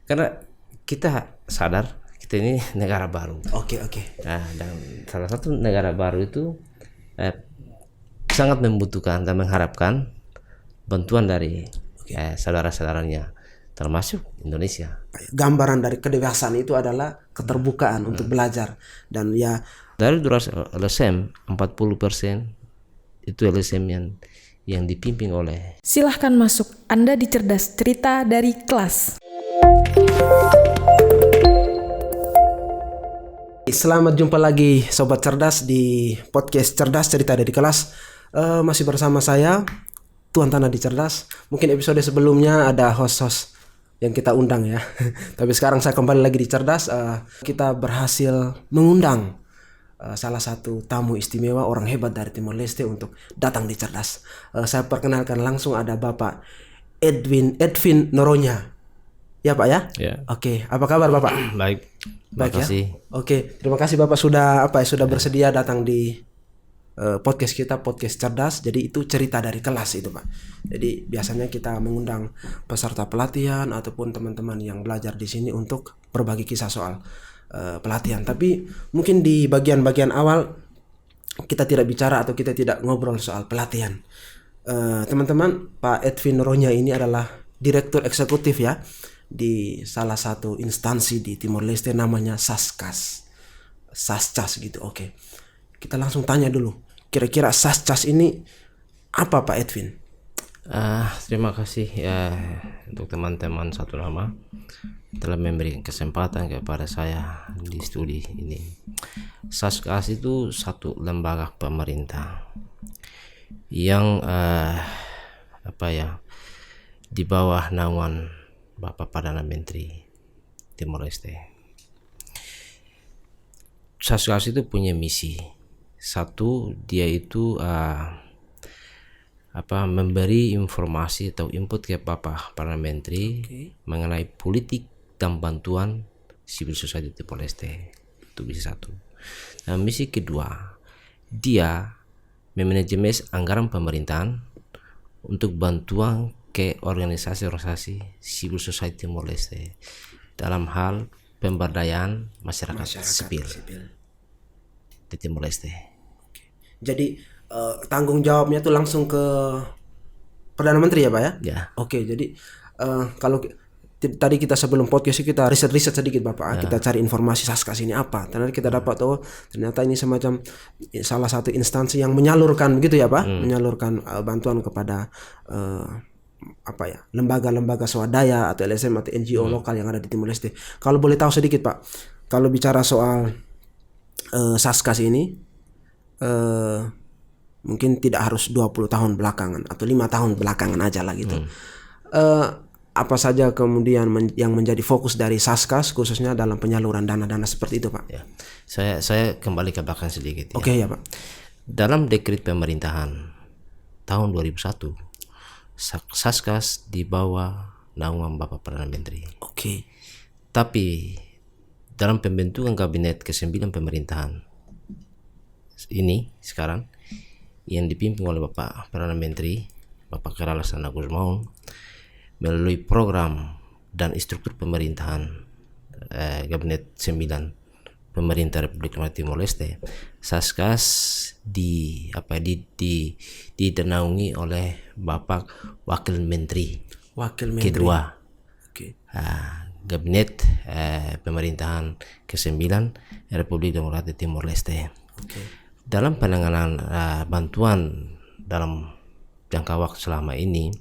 Karena kita sadar kita ini negara baru. Oke. Nah, dan salah satu negara baru itu sangat membutuhkan dan mengharapkan bantuan dari saudara-saudaranya, termasuk Indonesia. Gambaran dari kedewasaan itu adalah keterbukaan untuk belajar, dan ya Dari 200 LSM 40% itu LSM yang dipimpin oleh. Silahkan masuk, Anda di Cerdas Cerita dari Kelas. Selamat jumpa lagi Sobat Cerdas di podcast Cerdas Cerita dari Kelas. Masih bersama saya Tuan Tanah di Cerdas. Mungkin episode sebelumnya ada host-host yang kita undang ya. Tapi sekarang saya kembali lagi di Cerdas. Kita berhasil mengundang salah satu tamu istimewa, orang hebat dari Timor Leste untuk datang di Cerdas. Saya perkenalkan langsung, ada Bapak Edwin Noronya. Ya Pak ya? Ya. Oke, apa kabar Bapak? Baik. Baik Terima kasih. ya. Oke, terima kasih Bapak sudah bersedia datang di podcast kita, podcast Cerdas. Jadi itu cerita dari kelas itu Pak. Jadi biasanya kita mengundang peserta pelatihan ataupun teman-teman yang belajar di sini untuk berbagi kisah soal pelatihan. Tapi mungkin di bagian-bagian awal kita tidak bicara atau kita tidak ngobrol soal pelatihan. Teman-teman, Pak Edwin Noronya ini adalah direktur eksekutif ya di salah satu instansi di Timor Leste, namanya Saskas gitu. Oke. Kita langsung tanya dulu, kira-kira Saskas ini apa Pak Edwin? Terima kasih ya untuk teman-teman satu nama telah memberi kesempatan kepada saya di studi ini. Saskas itu satu lembaga pemerintah yang di bawah naungan Bapak Perdana Menteri Timor Leste. Saskas itu punya misi. Satu, dia itu memberi informasi atau input ke Bapak Perdana Menteri mengenai politik dan bantuan civil society Timor Leste. Itu misi satu. Nah, misi kedua, dia memanajemen anggaran pemerintahan untuk bantuan ke organisasi civil society Timor Leste dalam hal pemberdayaan masyarakat sipil di Timor Leste. Jadi tanggung jawabnya tuh langsung ke Perdana Menteri ya Pak ya? Ya. Oke, jadi kalau tadi kita sebelum podcast kita riset sedikit Bapak, kita cari informasi Saskas ini apa. Ternyata kita dapat ternyata ini semacam salah satu instansi yang menyalurkan begitu ya Pak, menyalurkan bantuan kepada lembaga-lembaga swadaya atau LSM atau NGO lokal yang ada di Timor Leste. Kalau boleh tahu sedikit Pak, kalau bicara soal Saskas ini mungkin tidak harus 20 tahun belakangan atau 5 tahun belakangan aja lah gitu. Apa saja kemudian yang menjadi fokus dari Saskas khususnya dalam penyaluran dana-dana seperti itu Pak? Ya. Saya kembali ke belakang sedikit ya. Oke ya Pak. Dalam dekret pemerintahan tahun 2001, Saskas di bawah naungan Bapak Perdana Menteri. Oke. Tapi dalam pembentukan kabinet ke-9 pemerintahan ini sekarang yang dipimpin oleh Bapak Perdana Menteri Bapak Kera Laksana Gusmaun, melalui program dan struktur pemerintahan kabinet 9 pemerintah Republik Timor Leste, Saskas dinaungi oleh Bapak Wakil Menteri kedua. Oke. Kabinet pemerintahan ke-9 Republik Demokratik Timor Leste. Dalam penanganan bantuan dalam jangka waktu selama ini,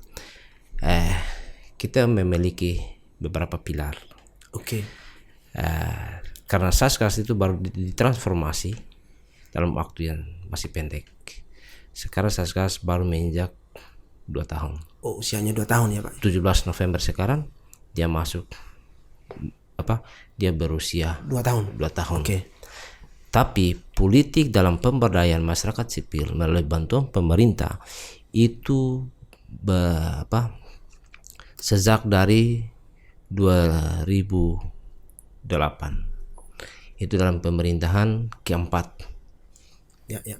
kita memiliki beberapa pilar. Karena Saskas itu baru ditransformasi dalam waktu yang masih pendek. Sekarang Saskas baru menginjak 2 tahun. Oh, usianya 2 tahun ya Pak? 17 November sekarang dia masuk dia berusia 2 tahun. 2 tahun. Oke. Tapi politik dalam pemberdayaan masyarakat sipil melalui bantuan pemerintah itu sejak dari 2008. Itu dalam pemerintahan keempat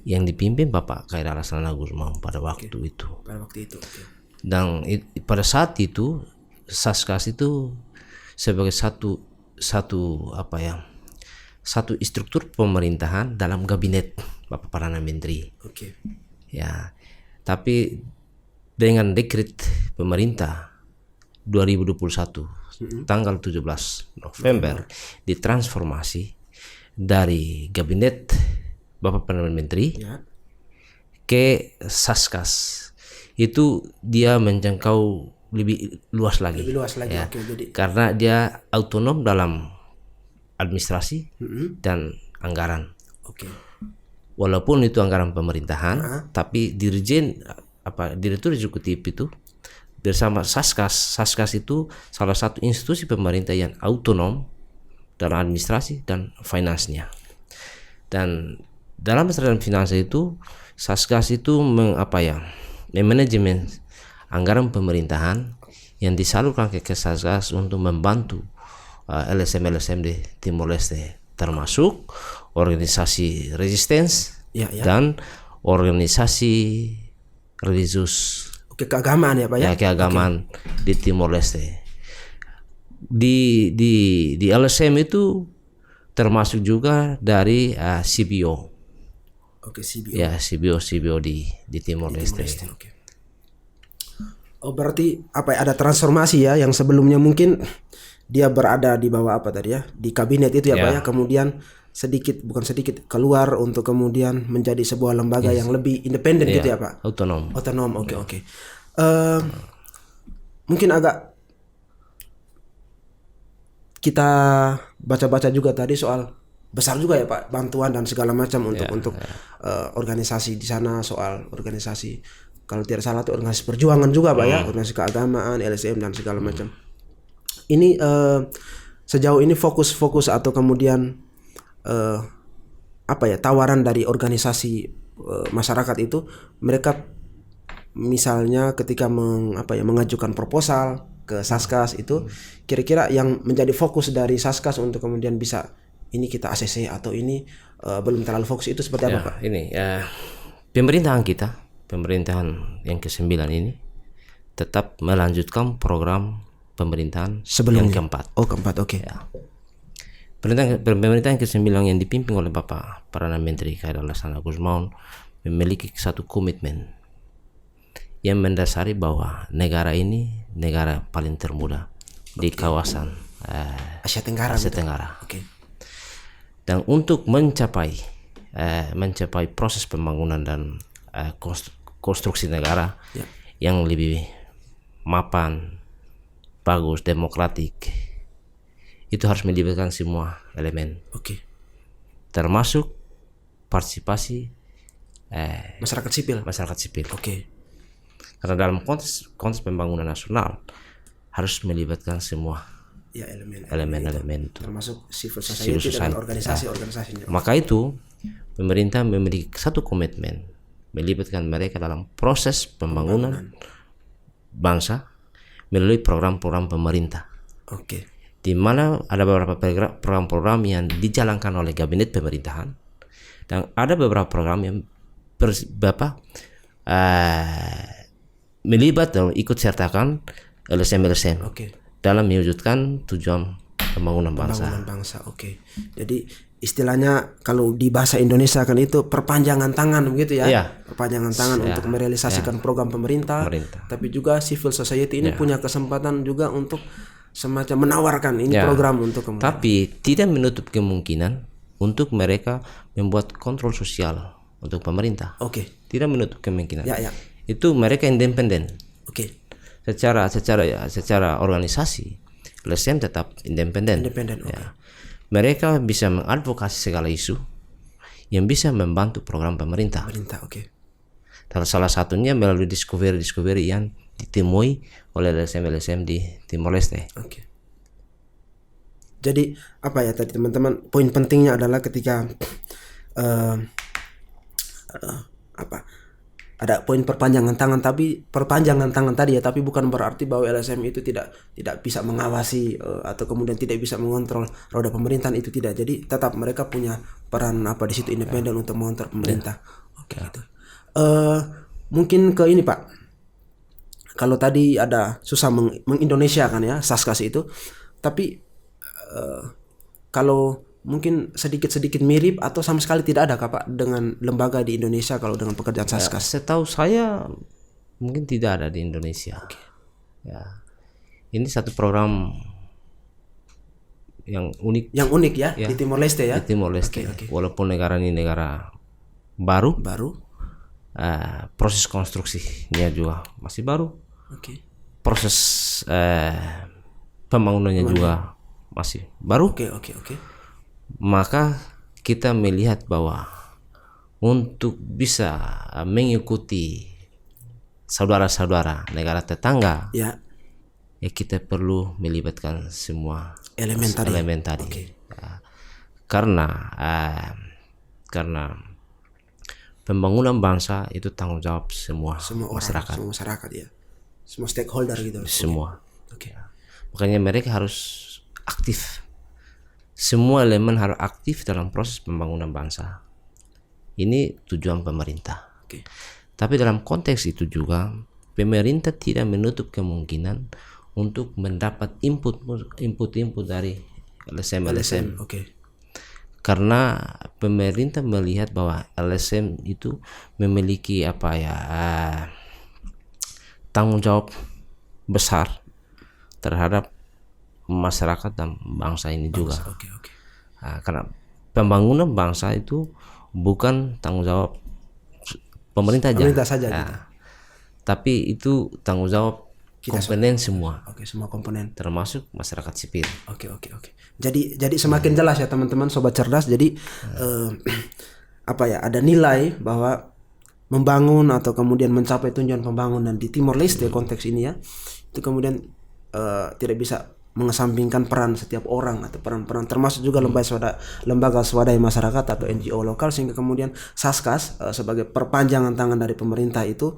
yang dipimpin Bapak Khaira Laksana Gusmaun pada waktu itu. Pada waktu itu. Dan pada saat itu Saskas itu sebagai satu struktur pemerintahan dalam kabinet Bapak Perdana Menteri. Oke. Ya, tapi dengan dekret pemerintah 2021 tanggal 17 November ditransformasi dari kabinet Bapak Perdana Menteri ke Saskas. Itu dia menjangkau lebih luas lagi. Ya. Oke, jadi. Karena dia otonom dalam administrasi dan anggaran. Oke. Walaupun itu anggaran pemerintahan, tapi direktur eksekutif itu bersama Saskas. Saskas itu salah satu institusi pemerintah yang otonom dalam administrasi dan finance-nya. Dan dalam administrasi dan finance itu Saskas itu manajemen anggaran pemerintahan yang disalurkan ke Saskas untuk membantu LSM di Timor Leste, termasuk organisasi resistance dan organisasi religius. Oke, keagamaan ya Pak ya? Ya, keagamaan di Timor Leste. Di LSM itu termasuk juga dari CBO. Oke, CBO. Ya, CBO di Timor Leste. Oke. Oh, berarti ada transformasi ya, yang sebelumnya mungkin dia berada di bawah di kabinet itu ya Pak ya, kemudian bukan sedikit keluar untuk kemudian menjadi sebuah lembaga yang lebih independen gitu ya Pak. Otonom. Oke. Mungkin agak kita baca-baca juga tadi soal besar juga ya Pak bantuan dan segala macam untuk organisasi di sana, soal organisasi kalau tidak salah itu organisasi perjuangan juga Pak ya, organisasi keagamaan, LSM dan segala macam. Ini sejauh ini fokus atau kemudian tawaran dari organisasi masyarakat itu, mereka misalnya ketika mengajukan proposal ke Saskas itu, kira-kira yang menjadi fokus dari Saskas untuk kemudian bisa ini kita ACC atau ini belum terlalu fokus, itu seperti apa Pak? Ini pemerintahan yang ke-9 ini tetap melanjutkan program pemerintahan sebelumnya. Yang keempat. Oh, keempat, oke. Ya. Pemerintahan ke-9 yang dipimpin oleh Bapak Perdana Menteri Khairul Hasan Gusmaun memiliki satu komitmen yang mendasari bahwa negara ini negara paling termuda di kawasan Asia Tenggara. Oke. Dan untuk mencapai proses pembangunan dan konstruksi negara yang lebih mapan, bagus, demokratik, itu harus melibatkan semua elemen. Oke. Termasuk partisipasi masyarakat sipil. Oke. Karena dalam konteks pembangunan nasional harus melibatkan semua elemen itu, termasuk civil society dan organisasi-organisasinya. Maka itu pemerintah memiliki satu komitmen melibatkan mereka dalam proses pembangunan bangsa melalui program-program pemerintah. Oke. Di mana ada beberapa program-program yang dijalankan oleh kabinet pemerintahan dan ada beberapa program yang melibat dan ikut sertakan LSM dalam mewujudkan tujuan pembangunan bangsa. Oke. Jadi istilahnya kalau di bahasa Indonesia kan itu perpanjangan tangan begitu ya. Perpanjangan tangan untuk merealisasikan program pemerintah. Tapi juga civil society ini punya kesempatan juga untuk semacam menawarkan ini program untuk kemudian. Tapi tidak menutup kemungkinan untuk mereka membuat kontrol sosial untuk pemerintah. Oke. Tidak menutup kemungkinan. Itu mereka independen. Oke. Secara organisasi LSM tetap independen. Mereka bisa mengadvokasi segala isu yang bisa membantu program pemerintah. Salah satunya melalui discovery yang ditemui oleh LSM di Timor Leste. Jadi tadi teman-teman, poin pentingnya adalah ketika ada poin perpanjangan tangan tadi ya, tapi bukan berarti bahwa LSM itu tidak bisa mengawasi atau kemudian tidak bisa mengontrol roda pemerintahan, itu tidak. Jadi tetap mereka punya peran di situ independen untuk mengontrol pemerintah. Gitu. Mungkin ke ini Pak. Kalau tadi ada susah mengindonesiakan ya Saskas itu, Tapi kalau mungkin sedikit-sedikit mirip atau sama sekali tidak ada Pak dengan lembaga di Indonesia kalau dengan pekerjaan Saskas? Setahu saya mungkin tidak ada di Indonesia. Ya. Ini satu program yang unik. Yang unik ya, di Timor Leste ya. Di Timor Leste. Walaupun negara ini negara baru. Proses konstruksinya juga masih baru. Proses pembangunannya juga masih baru. Maka kita melihat bahwa untuk bisa mengikuti saudara-saudara negara tetangga, ya kita perlu melibatkan semua elemen tadi. Karena pembangunan bangsa itu tanggung jawab semua masyarakat. Semua masyarakat ya. Semua stakeholder gitu. Semua. Makanya mereka harus aktif. Semua elemen harus aktif dalam proses pembangunan bangsa. Ini tujuan pemerintah. Tapi dalam konteks itu juga pemerintah tidak menutup kemungkinan untuk mendapat input dari LSM. Karena pemerintah melihat bahwa LSM itu memiliki tanggung jawab besar terhadap masyarakat dan bangsa ini juga. Karena pembangunan bangsa itu bukan tanggung jawab pemerintah saja gitu. Tapi itu tanggung jawab komponen semua. Semua komponen termasuk masyarakat sipil. Jadi semakin jelas ya teman-teman sobat cerdas. Jadi ada nilai bahwa membangun atau kemudian mencapai tujuan pembangunan di Timor Leste konteks ini ya, itu kemudian tidak bisa mengesampingkan peran setiap orang atau peran-peran termasuk juga lembaga swadaya masyarakat atau NGO lokal, sehingga kemudian Saskas sebagai perpanjangan tangan dari pemerintah itu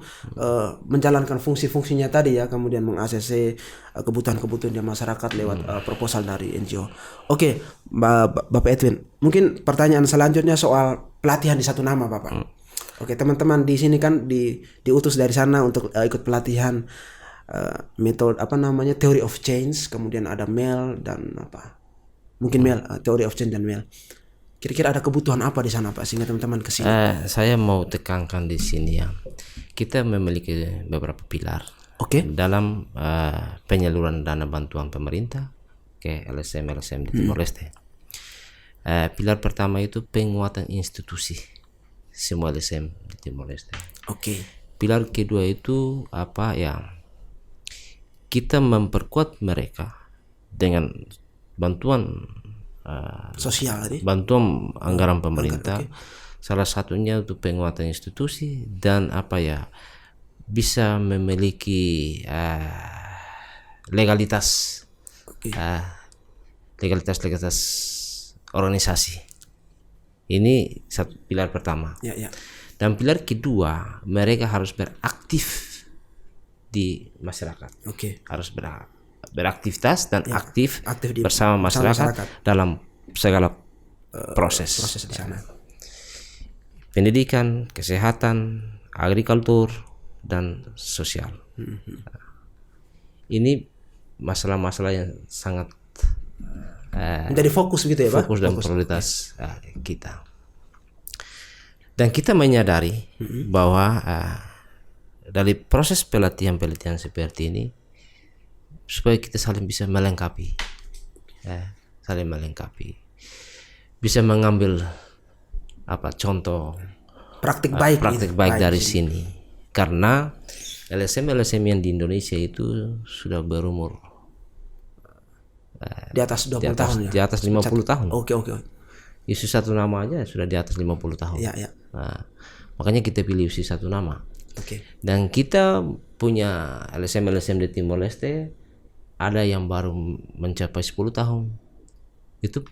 menjalankan fungsi-fungsinya tadi ya, kemudian meng-ACC kebutuhan-kebutuhan masyarakat lewat proposal dari NGO. Bapak Edwin, mungkin pertanyaan selanjutnya soal pelatihan di satu nama Bapak. Teman-teman di sini kan diutus dari sana untuk ikut pelatihan metode theory of change, kemudian ada MEL dan mungkin MEL, theory of change dan MEL. Kira-kira ada kebutuhan apa di sana Pak sehingga teman-teman ke sini? Saya mau tekankan di sini ya, kita memiliki beberapa pilar dalam penyaluran dana bantuan pemerintah ke LSM di Timor Leste. Pilar pertama itu penguatan institusi semua LSM di Timor Leste. Pilar kedua itu kita memperkuat mereka dengan bantuan sosial tadi, bantuan anggaran pemerintah. Salah satunya untuk penguatan institusi dan bisa memiliki legalitas organisasi. Ini satu pilar pertama. Dan pilar kedua, mereka harus beraktif di masyarakat. Harus beraktivitas dan aktif bersama masyarakat dalam segala proses di sana. Pendidikan, kesehatan, agrikultur dan sosial. Ini masalah-masalah yang sangat menjadi fokus gitu ya Pak. Fokus dan prioritas kita. Dan kita menyadari bahwa dari proses pelatihan seperti ini supaya kita saling bisa melengkapi, bisa mengambil contoh praktik baik dari sini. Karena LSM yang di Indonesia itu sudah berumur di atas 20 tahun ya? Di atas 50 tahun. Isu satu nama aja sudah di atas 50 tahun. Makanya kita pilih isu satu nama. Dan kita punya LSM di Timor Leste, ada yang baru mencapai 10 tahun. Itu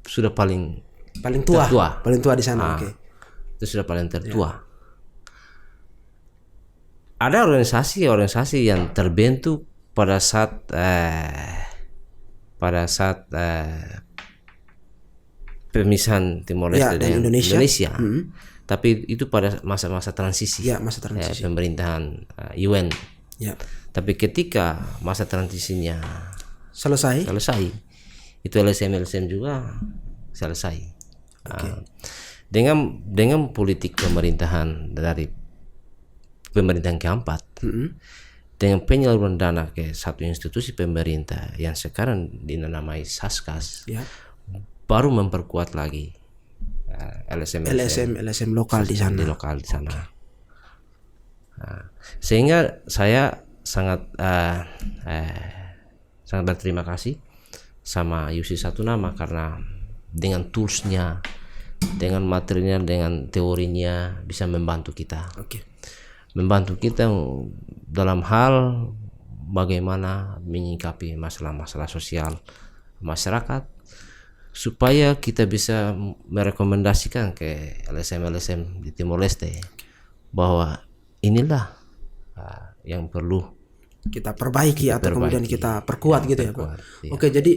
sudah paling tua. Paling tua di sana. Itu sudah paling tertua. Ada organisasi yang terbentuk pada saat pemisahan Timor Leste dan Indonesia. Tapi itu pada masa-masa transisi, pemerintahan UN. Tapi ketika masa transisinya selesai. Itu LSM juga selesai. Dengan politik pemerintahan dari pemerintahan keempat, dengan penyaluran dana ke satu institusi pemerintah yang sekarang dinamai Saskas, baru memperkuat lagi LSM lokal di sana. Sehingga saya sangat berterima kasih sama UC Satu Nama, karena dengan toolsnya, dengan materinya, dengan teorinya bisa membantu kita. Membantu kita dalam hal bagaimana menyikapi masalah-masalah sosial masyarakat, supaya kita bisa merekomendasikan ke LSM di Timor Leste bahwa inilah yang perlu kita perbaiki atau kemudian kita perkuat gitu ya Pak. Iya. Oke, jadi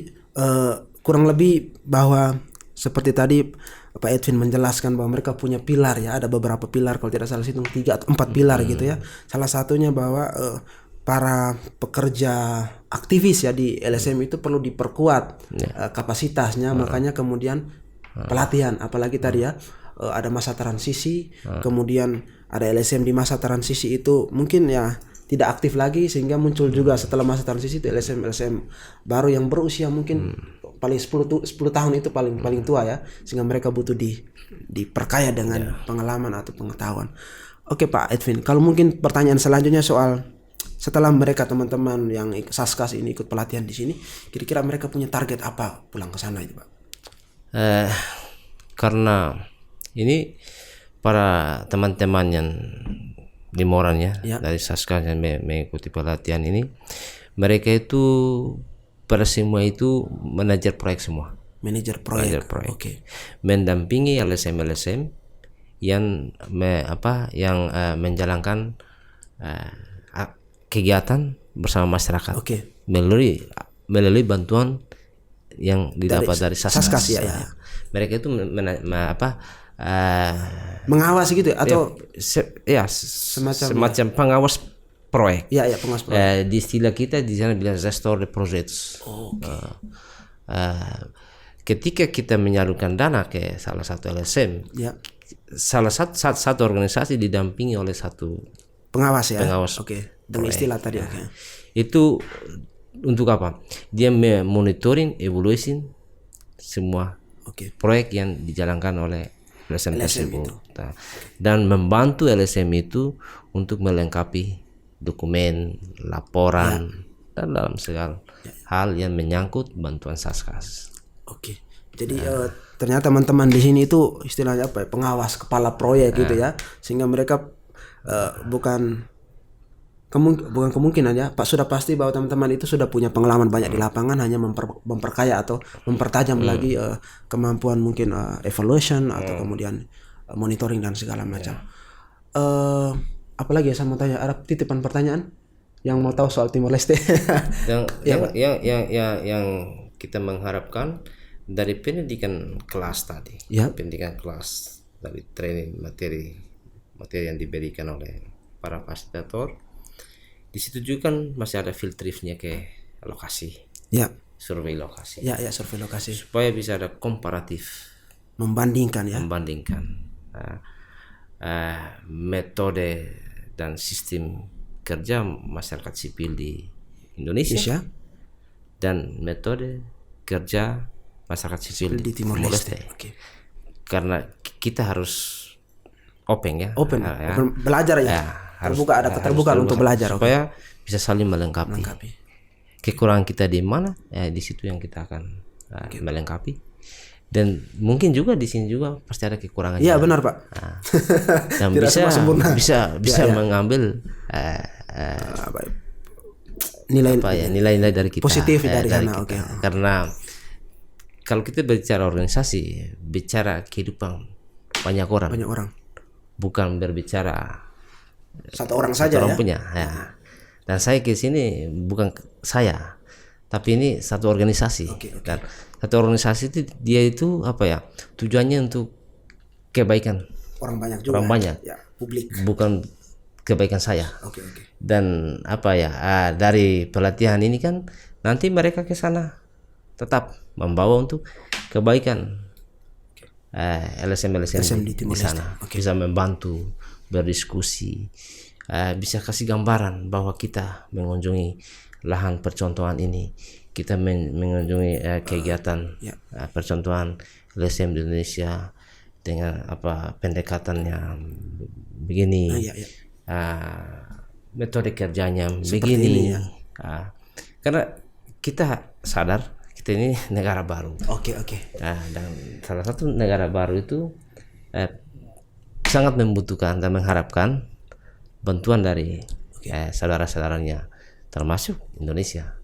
kurang lebih bahwa seperti tadi Pak Edwin menjelaskan bahwa mereka punya pilar ya, ada beberapa pilar, kalau tidak salah hitung 3 atau 4 pilar gitu ya. Salah satunya bahwa para pekerja aktivis ya di LSM itu perlu diperkuat kapasitasnya, makanya kemudian pelatihan, apalagi tadi ya ada masa transisi, kemudian ada LSM di masa transisi itu mungkin ya tidak aktif lagi, sehingga muncul juga setelah masa transisi itu LSM baru yang berusia mungkin paling 10 tahun itu paling tua ya, sehingga mereka butuh diperkaya dengan pengalaman atau pengetahuan. Oke Pak Edwin, kalau mungkin pertanyaan selanjutnya soal setelah mereka teman-teman yang Saskas ini ikut pelatihan di sini, kira-kira mereka punya target apa pulang ke sana itu Pak? Karena ini para teman-teman yang di Moran ya, dari Saskas yang mengikuti pelatihan ini, mereka itu pada semua itu manajer proyek semua. Manajer proyek. Oke. Mendampingi LSM yang menjalankan kegiatan bersama masyarakat. Melalui bantuan yang didapat dari Saskas ya. Mereka itu mengawasi gitu ya, atau semacam pengawas proyek. Pengawas proyek. Di istilah kita di sana bilang gestor de projects. Ketika kita menyalurkan dana ke salah satu LSM, salah satu organisasi didampingi oleh satu pengawas ya. Dengan istilah tadi. Itu untuk apa? Dia monitoring, evaluation semua proyek yang dijalankan oleh LSM tersebut, dan membantu LSM itu untuk melengkapi dokumen, laporan, dan dalam segala hal yang menyangkut bantuan Saskas. Jadi ternyata teman-teman di sini itu istilahnya apa ya, pengawas kepala proyek gitu ya, sehingga mereka bukan kemungkinan ya Pak, sudah pasti bahwa teman-teman itu sudah punya pengalaman banyak di lapangan, hanya memperkaya atau mempertajam lagi kemampuan mungkin evaluation atau kemudian monitoring dan segala macam. Apalagi ya saya mau tanya, ada titipan pertanyaan yang mau tahu soal Timor Leste? yang kita mengharapkan dari pendidikan kelas tadi, pendidikan kelas dari training materi yang diberikan oleh para fasilitator. Di situ juga kan masih ada field tripnya ke lokasi, survei lokasi, survei lokasi, supaya bisa ada komparatif, membandingkan metode dan sistem kerja masyarakat sipil di Indonesia dan metode kerja masyarakat sipil di Timor Leste. Karena kita harus open, belajar terbuka, ada keterbukaan untuk belajar supaya bisa saling melengkapi. Kekurangan kita di mana, di situ yang kita akan melengkapi. Dan mungkin juga di sini juga pasti ada kekurangan. Iya benar Pak. Dan bisa mengambil nilai-nilai dari kita positif dari sana. Karena kalau kita bicara organisasi, bicara kehidupan banyak orang. Bukan berbicara satu orang saja punya. Dan saya ke sini bukan saya, tapi ini satu organisasi. Dan satu organisasi itu dia itu tujuannya untuk kebaikan orang banyak publik, bukan kebaikan saya. Dan dari pelatihan ini kan nanti mereka ke sana tetap membawa untuk kebaikan LSM di sana. Bisa membantu berdiskusi, bisa kasih gambaran bahwa kita mengunjungi lahan percontohan ini, kita mengunjungi kegiatan percontohan LSM di Indonesia dengan pendekatannya begini, metode kerjanya begini. Karena kita sadar kita ini negara baru. Dan salah satu negara baru itu sangat membutuhkan dan mengharapkan bantuan dari saudara-saudaranya, termasuk Indonesia.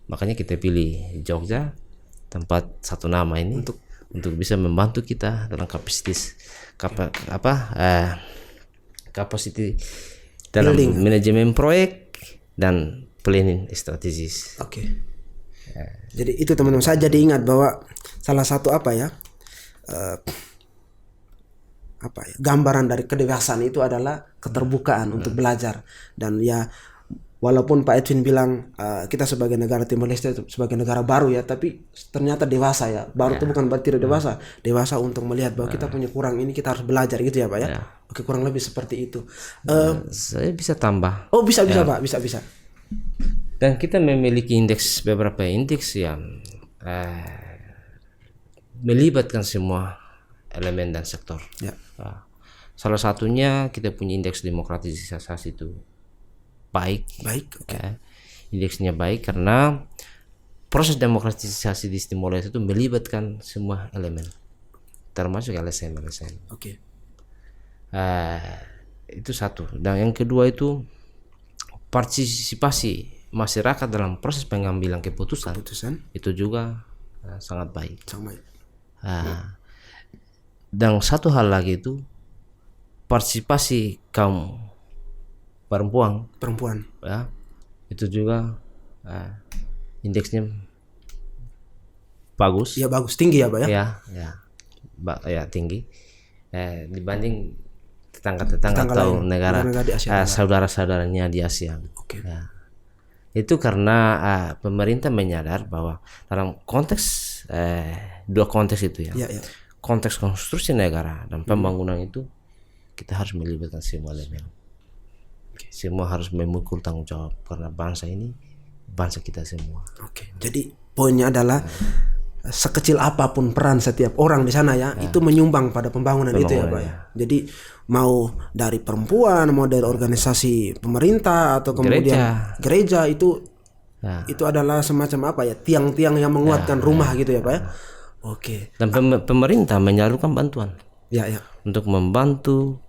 Makanya kita pilih Jogja, tempat satu nama ini untuk bisa membantu kita dalam kapasitas dalam manajemen proyek dan planning strategis. Jadi itu teman-teman, saya jadi ingat bahwa salah satu gambaran dari kedewasaan itu adalah keterbukaan untuk belajar. Dan ya walaupun Pak Edwin bilang kita sebagai negara Timor Leste sebagai negara baru ya, tapi ternyata dewasa ya. Baru itu bukan berarti tidak dewasa. Dewasa untuk melihat bahwa kita punya kurang ini, kita harus belajar gitu ya Pak ya. Kurang lebih seperti itu. Saya bisa tambah. Oh bisa Pak, bisa. Dan kita memiliki beberapa indeks yang melibatkan semua elemen dan sektor. Salah satunya kita punya indeks demokratisasi itu baik. Indeksnya baik karena proses demokratisasi di Timor Leste itu melibatkan semua elemen, termasuk LSM. Itu satu. Dan yang kedua itu partisipasi masyarakat dalam proses pengambilan keputusan itu juga sangat baik. Dan satu hal lagi itu partisipasi kaum perempuan ya, itu juga indeksnya bagus. Tinggi ya Pak ya. Tinggi dibanding tetangga atau negara saudara-saudaranya di ASEAN. Itu karena pemerintah menyadar bahwa dalam konteks dua konteks itu konteks konstruksi negara dan pembangunan itu kita harus melibatkan semua elemen. Semua harus memikul tanggung jawab karena bangsa ini bangsa kita semua. Jadi poinnya adalah sekecil apapun peran setiap orang di sana itu menyumbang pada pembangunan itu ya Pak ya. Jadi mau dari perempuan, mau dari organisasi pemerintah atau kemudian gereja itu adalah semacam tiang-tiang yang menguatkan rumah gitu ya Pak ya. Dan pemerintah menyalurkan bantuan untuk membantu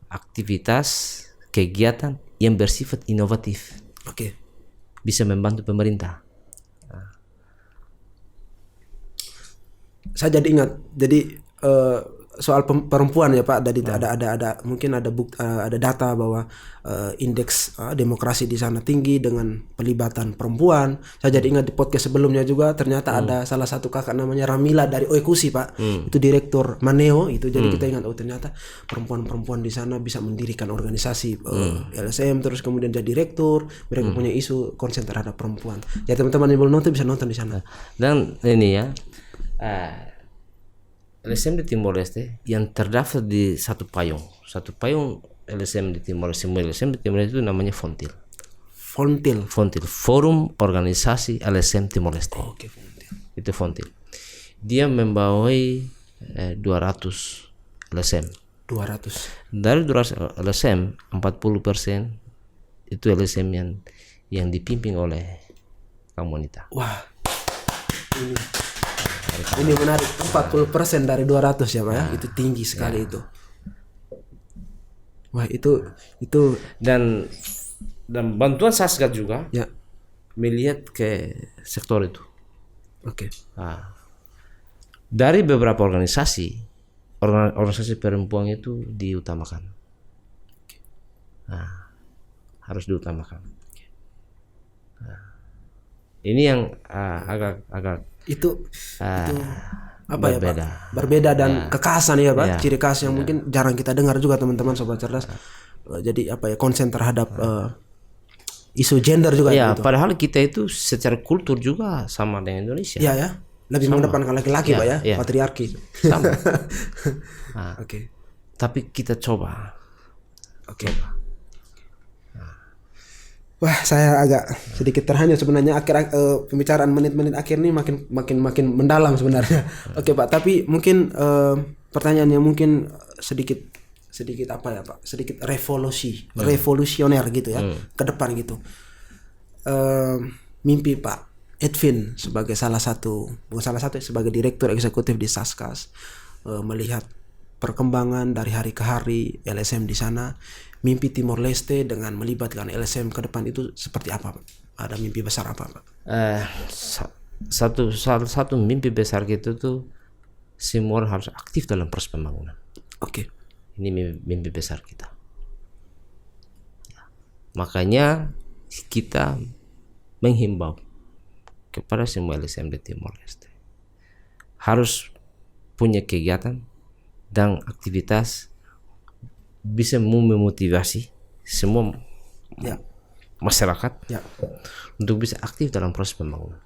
aktivitas kegiatan yang bersifat inovatif. Bisa membantu pemerintah. Saya jadi ingat, soal perempuan ya Pak, ada mungkin ada data bahwa indeks demokrasi di sana tinggi dengan pelibatan perempuan. Saya jadi ingat di podcast sebelumnya juga ternyata ada salah satu kakak namanya Ramila dari Oekusi Pak. Itu direktur Maneo itu. Jadi kita ingat ternyata perempuan-perempuan di sana bisa mendirikan organisasi LSM, terus kemudian jadi direktur. Mereka punya isu konsen terhadap perempuan. Ya teman-teman yang belum nonton bisa nonton di sana. Dan ini ya LSM di Timor Leste yang terdaftar di satu payung LSM di Timor Leste, LSM di Timor Leste itu namanya Fontil, Forum Organisasi LSM Timor Leste. Itu Fontil. Dia membawahi 200 LSM. Dari 200 LSM 40% itu LSM yang dipimpin oleh kaum wanita. Wah, ini menarik. 40% dari 200 ya Pak ya. Itu tinggi sekali itu. Wah itu dan bantuan Sasgat juga melihat ke sektor itu. Dari beberapa organisasi perempuan itu diutamakan. Harus diutamakan. Ini yang agak itu berbeda dan kekhasan ya Pak, ciri khas yang mungkin jarang kita dengar juga teman-teman sobat cerdas. Jadi konsen terhadap isu gender juga Ya, gitu. padahal kita itu secara kultur juga sama dengan Indonesia. Iya ya, lebih mengedepankan laki-laki Ya, Pak ya, ya. patriarki. Sama. Oke. Tapi kita coba. Oke. Wah, saya agak sedikit terhanyut sebenarnya pembicaraan menit-menit akhir ini makin mendalam sebenarnya. Oke, Pak, tapi mungkin pertanyaannya mungkin sedikit apa ya, Pak? Sedikit revolusioner gitu ya, ke depan gitu. Mimpi Pak Edwin sebagai sebagai direktur eksekutif di Saskas, melihat perkembangan dari hari ke hari LSM di sana, mimpi Timor Leste dengan melibatkan LSM ke depan itu seperti apa, Pak? Ada mimpi besar apa, Pak? Salah satu mimpi besar gitu tuh semua orang harus aktif dalam proses pembangunan. Oke. Ini mimpi besar kita. Makanya kita menghimbau kepada semua LSM di Timor Leste harus punya kegiatan dan aktivitas bisa memotivasi semua masyarakat untuk bisa aktif dalam proses pembangunan.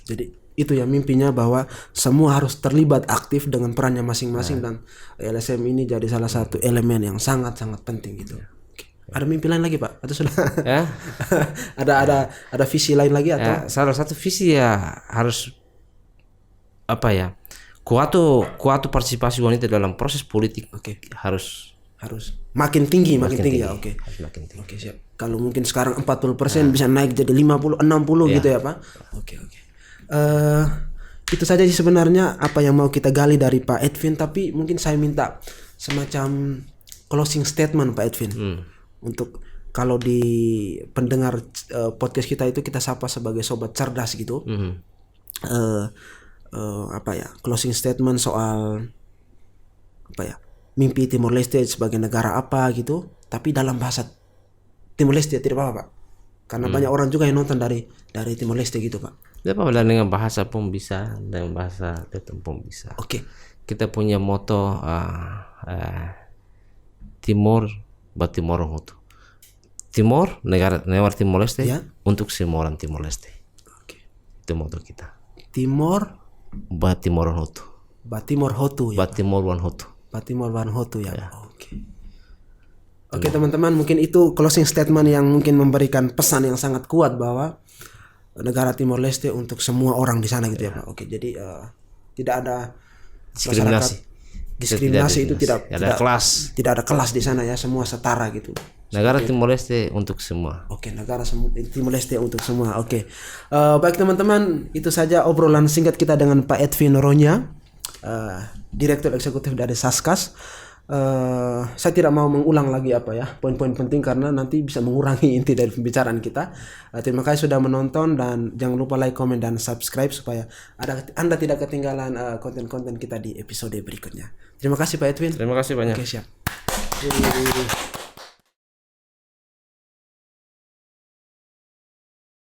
Jadi itu ya mimpinya, bahwa semua harus terlibat aktif dengan perannya masing-masing dan LSM ini jadi salah satu elemen yang sangat-sangat penting gitu. Oke. Ada mimpi lain lagi, Pak? Atau sudah? Ya. ada visi lain lagi atau? Ya, salah satu visi ya harus apa ya? Kuatu partisipasi wanita dalam proses politik. Oke. Harus makin tinggi ya. Oke. Harus makin tinggi. Oke, siap. Kalau mungkin sekarang 40% bisa naik jadi 50, 60 gitu ya, Pak. Oke. Itu saja sih sebenarnya apa yang mau kita gali dari Pak Edwin, tapi mungkin saya minta semacam closing statement Pak Edwin. Untuk kalau di pendengar podcast kita itu kita sapa sebagai sobat cerdas gitu. Closing statement soal mimpi Timor Leste sebagai negara apa gitu, tapi dalam bahasa Timor Leste tidak apa-apa, Pak, karena banyak orang juga yang nonton dari Timor Leste gitu, Pak. Tidak apa-apa, dengan bahasa pun bisa, dengan bahasa Tetum pun bisa. Oke. Kita punya moto Timor buat Timor Hutu. Timor, negara Timor Leste untuk semua orang Timor Leste. Oke. Itu moto kita. Timor buat Timor Hutu. Batimor Hutu ya. Batimor Wan Hutu. Batimor Wan Hutu ya. Oke, teman-teman, mungkin itu closing statement yang mungkin memberikan pesan yang sangat kuat bahwa negara Timor Leste untuk semua orang di sana gitu ya, Pak. Oke, jadi tidak ada diskriminasi itu tidak ada kelas. Tidak ada kelas di sana ya, semua setara gitu. Negara Timor Leste untuk semua. Oke, Timor Leste untuk semua. Oke. Baik teman-teman, itu saja obrolan singkat kita dengan Pak Edwin Ronya, Direktur Eksekutif dari Saskas. Saya tidak mau mengulang lagi poin-poin penting karena nanti bisa mengurangi inti dari pembicaraan kita. Terima kasih sudah menonton dan jangan lupa like, comment, dan subscribe supaya Anda tidak ketinggalan konten-konten kita di episode berikutnya. Terima kasih Pak Edwin. Terima kasih banyak. Oke, siap.